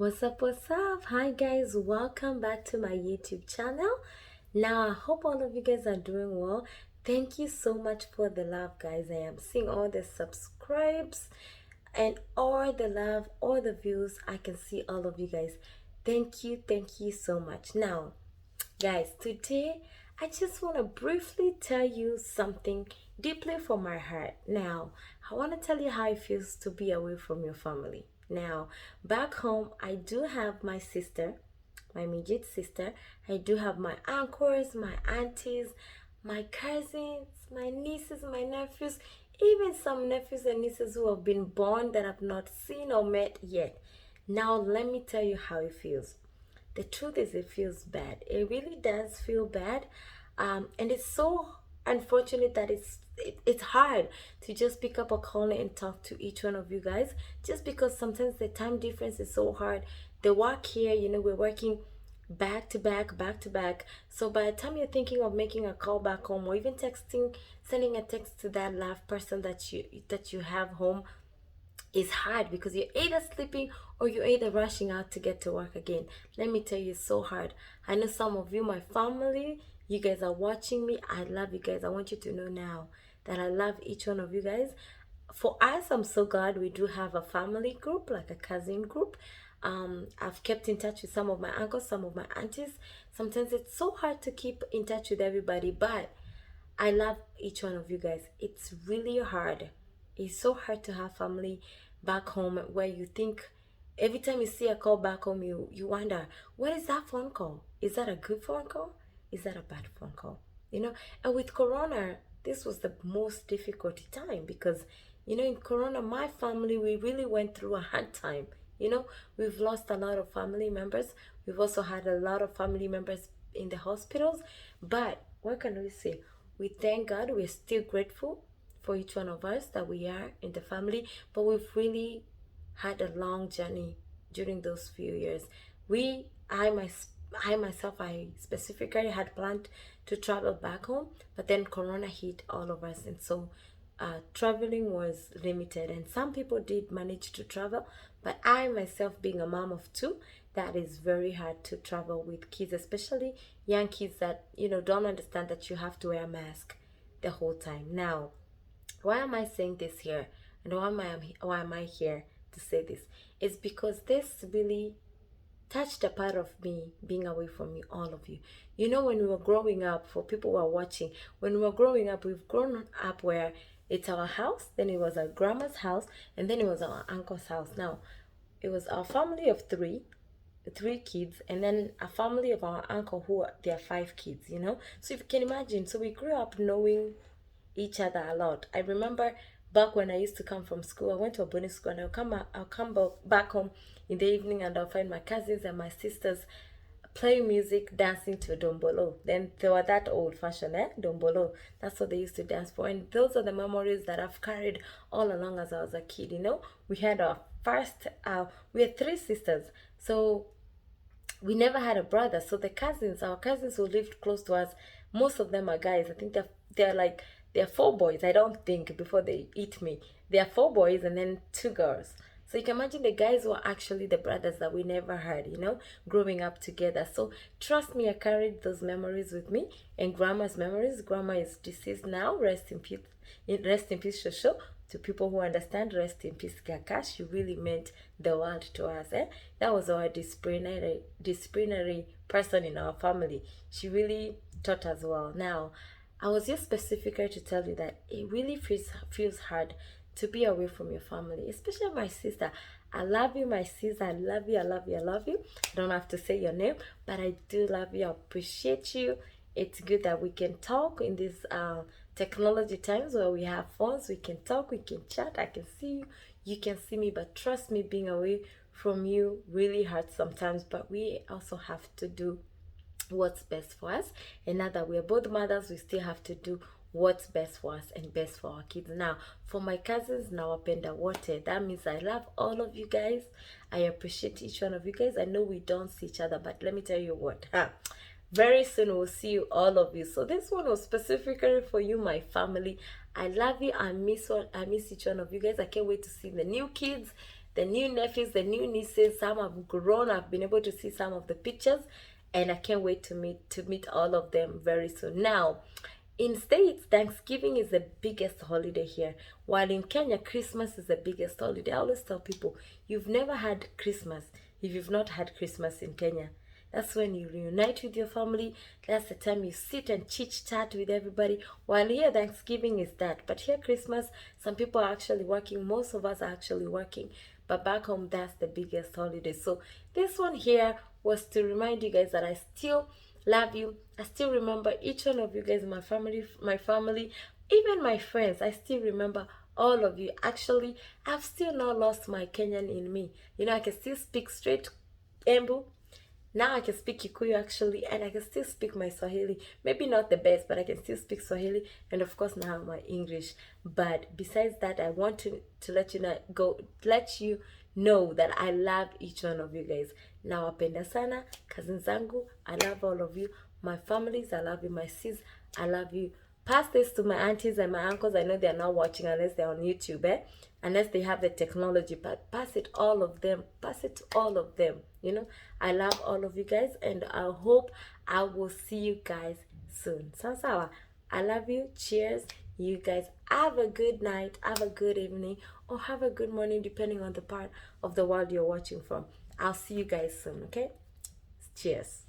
What's up? What's up? Hi, guys. Welcome back to my YouTube channel. Now, I hope all of you guys are doing well. Thank you so much for the love, guys. I am seeing all the subscribes and all the love, all the views. I can see all of you guys. Thank you so much. Now, guys, today I just want to briefly tell you something deeply from my heart. Now, I want to tell you how it feels to be away from your family. Now, back home, I do have my sister, my immediate sister. I do have my uncles, my aunties, my cousins, my nieces, my nephews, even some nephews and nieces who have been born that I've not seen or met yet. Now, let me tell you how it feels. The truth is, it feels bad. It really does feel bad, and it's so unfortunate that it's hard to just pick up a call and talk to each one of you guys, just because sometimes the time difference is so hard. The work here, we're working back to back. So by the time you're thinking of making a call back home, or even texting, sending a text to that loved person that you have home, is hard because you're either sleeping or you're either rushing out to get to work again. Let me tell you, it's so hard. I know some of you, my family, you guys are watching me. I love you guys. I want you to know now that I love each one of you guys. For us, I'm so glad we do have a family group, like a cousin group. I've kept in touch with some of my uncles, some of my aunties. Sometimes it's so hard to keep in touch with everybody, but I love each one of you guys. It's really hard. It's so hard to have family back home where you think every time you see a call back home, you wonder, what is that phone call? Is that a good phone call? Is that a bad phone call? And with Corona, this was the most difficult time because, in Corona, my family, we really went through a hard time. We've lost a lot of family members. We've also had a lot of family members in the hospitals. But what can we say? We thank God. We're still grateful for each one of us that we are in the family. But we've really had a long journey during those few years. I myself, I specifically had planned to travel back home, but then Corona hit all of us, and so traveling was limited. And some people did manage to travel, but I myself, being a mom of two, that is very hard to travel with kids, especially young kids that don't understand that you have to wear a mask the whole time. Now, why am I saying this here, and why am I here to say this? It's because this really touched a part of me being away from you, all of you. When we were growing up, for people who are watching, when we were growing up, we've grown up where it's our house, then it was our grandma's house, and then it was our uncle's house. Now, it was our family of three kids, and then a family of our uncle who there are five kids. So if you can imagine, so we grew up knowing each other a lot. I remember back when I used to come from school, I went to a boarding school, and I'll come back home in the evening, and I'll find my cousins and my sisters playing music, dancing to dombolo. Then they were that old fashioned, dombolo. That's what they used to dance for, and those are the memories that I've carried all along as I was a kid. We had our first, we had three sisters, so we never had a brother. So our cousins who lived close to us, most of them are guys. I think they're four boys. I don't think, before they eat me, there are four boys and then two girls. So you can imagine the guys were actually the brothers that we never had, growing up together. So trust me, I carried those memories with me, and grandma's memories. Grandma is deceased now. Rest in peace. Rest in peace, Shosho. To people who understand, rest in peace, Kakash. You really meant the world to us. That was our disciplinary person in our family. She really taught us well. Now, I was just specifically to tell you that it really feels hard to be away from your family, especially my sister. I love you, my sister. I love you. I love you. I love you. I don't have to say your name, but I do love you. I appreciate you. It's good that we can talk in these technology times where we have phones. We can talk, we can chat. I can see you, you can see me. But trust me, being away from you really hurts sometimes. But we also have to do what's best for us. And now that we're both mothers, we still have to do what's best for us and best for our kids. Now, for my cousins, nawapenda wote. That means I love all of you guys. I appreciate each one of you guys. I know we don't see each other, but let me tell you what, very soon we'll see you, all of you. So this one was specifically for you, my family. I love you. I miss each one of you guys. I can't wait to see the new kids, the new nephews, the new nieces. Some have grown. I've been able to see some of the pictures, and I can't wait to meet all of them very soon. Now, in States, Thanksgiving is the biggest holiday here, while in Kenya, Christmas is the biggest holiday. I always tell people, you've never had Christmas if you've not had Christmas in Kenya. That's when you reunite with your family. That's the time you sit and chit chat with everybody. While here, Thanksgiving is that. But here, Christmas, some people are actually working. Most of us are actually working. But back home, that's the biggest holiday. So this one here was to remind you guys that I still love you. I still remember each one of you guys, my family, even my friends. I still remember all of you. Actually, I've still not lost my Kenyan in me. You know, I can still speak straight Embu. Now I can speak Kikuyu actually, and I can still speak my Swahili. Maybe not the best, but I can still speak Swahili, and of course now my English. But besides that, I want to let you know that I love each one of you guys. Now wapenda sana, cousin zangu, I love all of you. My families, I love you. My sis, I love you. Pass this to my aunties and my uncles. I know they're not watching unless they're on YouTube, unless they have the technology, but pass it all of them. Pass it to all of them. You know, I love all of you guys, and I hope I will see you guys soon. Sawa. I love you. Cheers. You guys have a good night, have a good evening, or have a good morning, depending on the part of the world you're watching from. I'll see you guys soon, okay? Cheers.